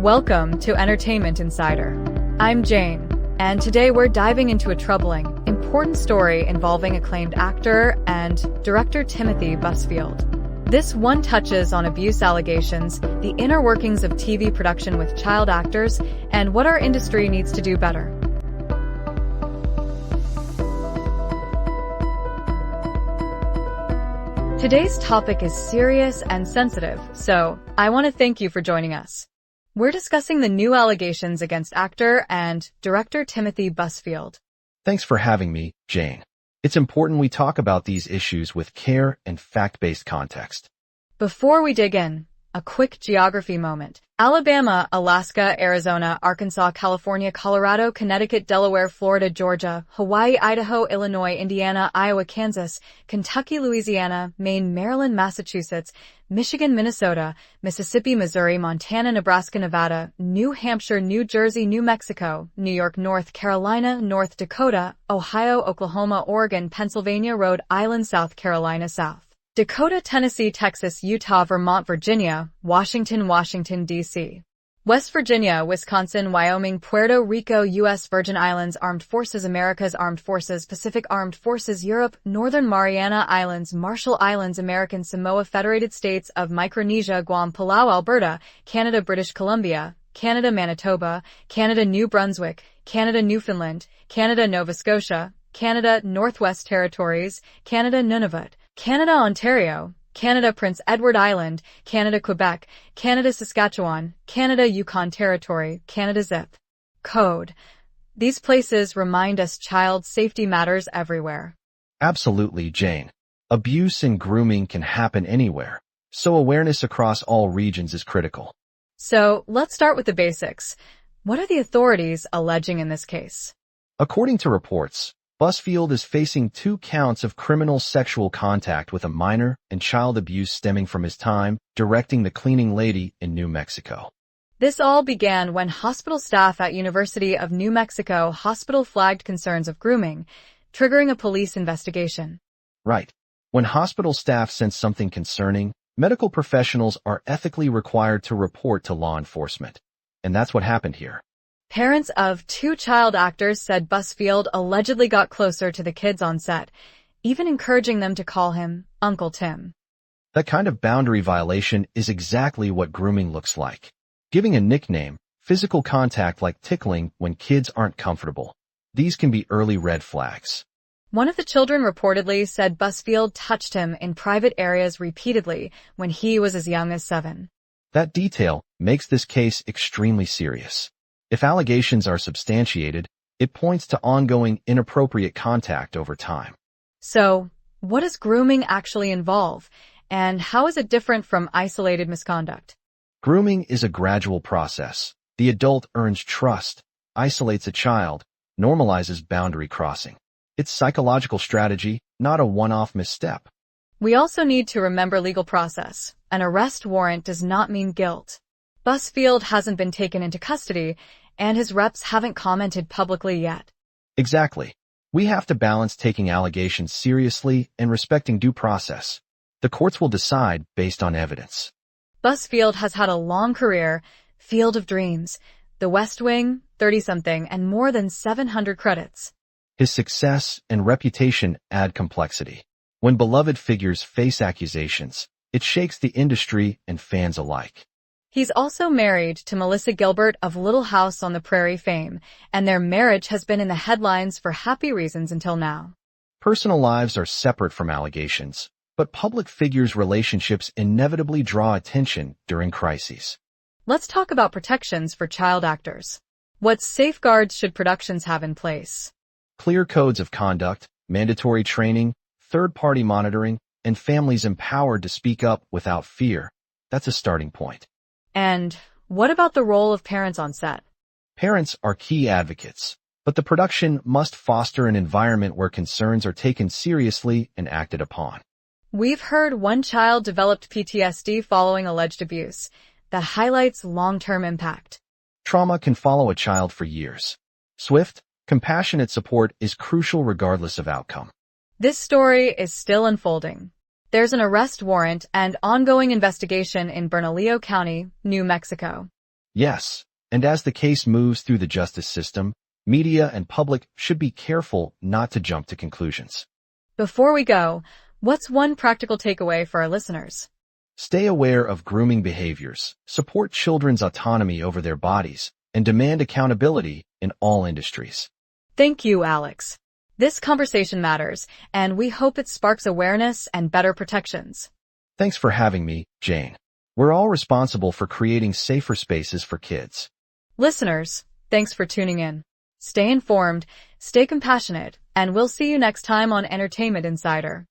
Welcome to Entertainment Insider. I'm Jane, and today we're diving into a troubling, important story involving acclaimed actor and director Timothy Busfield. This one touches on abuse allegations, the inner workings of TV production with child actors, and what our industry needs to do better. Today's topic is serious and sensitive, so I want to thank you for joining us. We're discussing the new allegations against actor and director Timothy Busfield. Thanks for having me, Jane. It's important we talk about these issues with care and fact-based context. Before we dig in, a quick geography moment. Alabama, Alaska, Arizona, Arkansas, California, Colorado, Connecticut, Delaware, Florida, Georgia, Hawaii, Idaho, Illinois, Indiana, Iowa, Kansas, Kentucky, Louisiana, Maine, Maryland, Massachusetts, Michigan, Minnesota, Mississippi, Missouri, Montana, Nebraska, Nevada, New Hampshire, New Jersey, New Mexico, New York, North Carolina, North Dakota, Ohio, Oklahoma, Oregon, Pennsylvania, Rhode Island, South Carolina, South Dakota, Tennessee, Texas, Utah, Vermont, Virginia, Washington, D.C., West Virginia, Wisconsin, Wyoming, Puerto Rico, U.S. Virgin Islands, Armed Forces, Americas Armed Forces, Pacific Armed Forces, Europe, Northern Mariana Islands, Marshall Islands, American Samoa, Federated States of Micronesia, Guam, Palau, Alberta, Canada, British Columbia, Canada, Manitoba, Canada, New Brunswick, Canada, Newfoundland, Canada, Nova Scotia, Canada, Northwest Territories, Canada, Nunavut, Canada, Ontario, Canada, Prince Edward Island, Canada, Quebec, Canada, Saskatchewan, Canada, Yukon Territory, Canada, zip code. These places remind us child safety matters everywhere. Absolutely, Jane. Abuse and grooming can happen anywhere, so awareness across all regions is critical. So, let's start with the basics. What are the authorities alleging in this case? According to reports, Busfield is facing 2 counts of criminal sexual contact with a minor and child abuse stemming from his time directing The Cleaning Lady in New Mexico. This all began when hospital staff at University of New Mexico Hospital flagged concerns of grooming, triggering a police investigation. Right. When hospital staff sense something concerning, medical professionals are ethically required to report to law enforcement. And that's what happened here. Parents of 2 child actors said Busfield allegedly got closer to the kids on set, even encouraging them to call him Uncle Tim. That kind of boundary violation is exactly what grooming looks like. Giving a nickname, physical contact like tickling when kids aren't comfortable. These can be early red flags. One of the children reportedly said Busfield touched him in private areas repeatedly when he was as young as 7. That detail makes this case extremely serious. If allegations are substantiated, it points to ongoing inappropriate contact over time. So, what does grooming actually involve, and how is it different from isolated misconduct? Grooming is a gradual process. The adult earns trust, isolates a child, normalizes boundary crossing. It's psychological strategy, not a one-off misstep. We also need to remember legal process. An arrest warrant does not mean guilt. Busfield hasn't been taken into custody, and his reps haven't commented publicly yet. Exactly. We have to balance taking allegations seriously and respecting due process. The courts will decide based on evidence. Busfield has had a long career, Field of Dreams, The West Wing, 30-something, and more than 700 credits. His success and reputation add complexity. When beloved figures face accusations, it shakes the industry and fans alike. He's also married to Melissa Gilbert of Little House on the Prairie fame, and their marriage has been in the headlines for happy reasons until now. Personal lives are separate from allegations, but public figures' relationships inevitably draw attention during crises. Let's talk about protections for child actors. What safeguards should productions have in place? Clear codes of conduct, mandatory training, third-party monitoring, and families empowered to speak up without fear. That's a starting point. And what about the role of parents on set? Parents are key advocates, but the production must foster an environment where concerns are taken seriously and acted upon. We've heard one child developed PTSD following alleged abuse. That highlights long-term impact. Trauma can follow a child for years. Swift, compassionate support is crucial regardless of outcome. This story is still unfolding. There's an arrest warrant and ongoing investigation in Bernalillo County, New Mexico. Yes, and as the case moves through the justice system, media and public should be careful not to jump to conclusions. Before we go, what's one practical takeaway for our listeners? Stay aware of grooming behaviors, support children's autonomy over their bodies, and demand accountability in all industries. Thank you, Alex. This conversation matters, and we hope it sparks awareness and better protections. Thanks for having me, Jane. We're all responsible for creating safer spaces for kids. Listeners, thanks for tuning in. Stay informed, stay compassionate, and we'll see you next time on Entertainment Insider.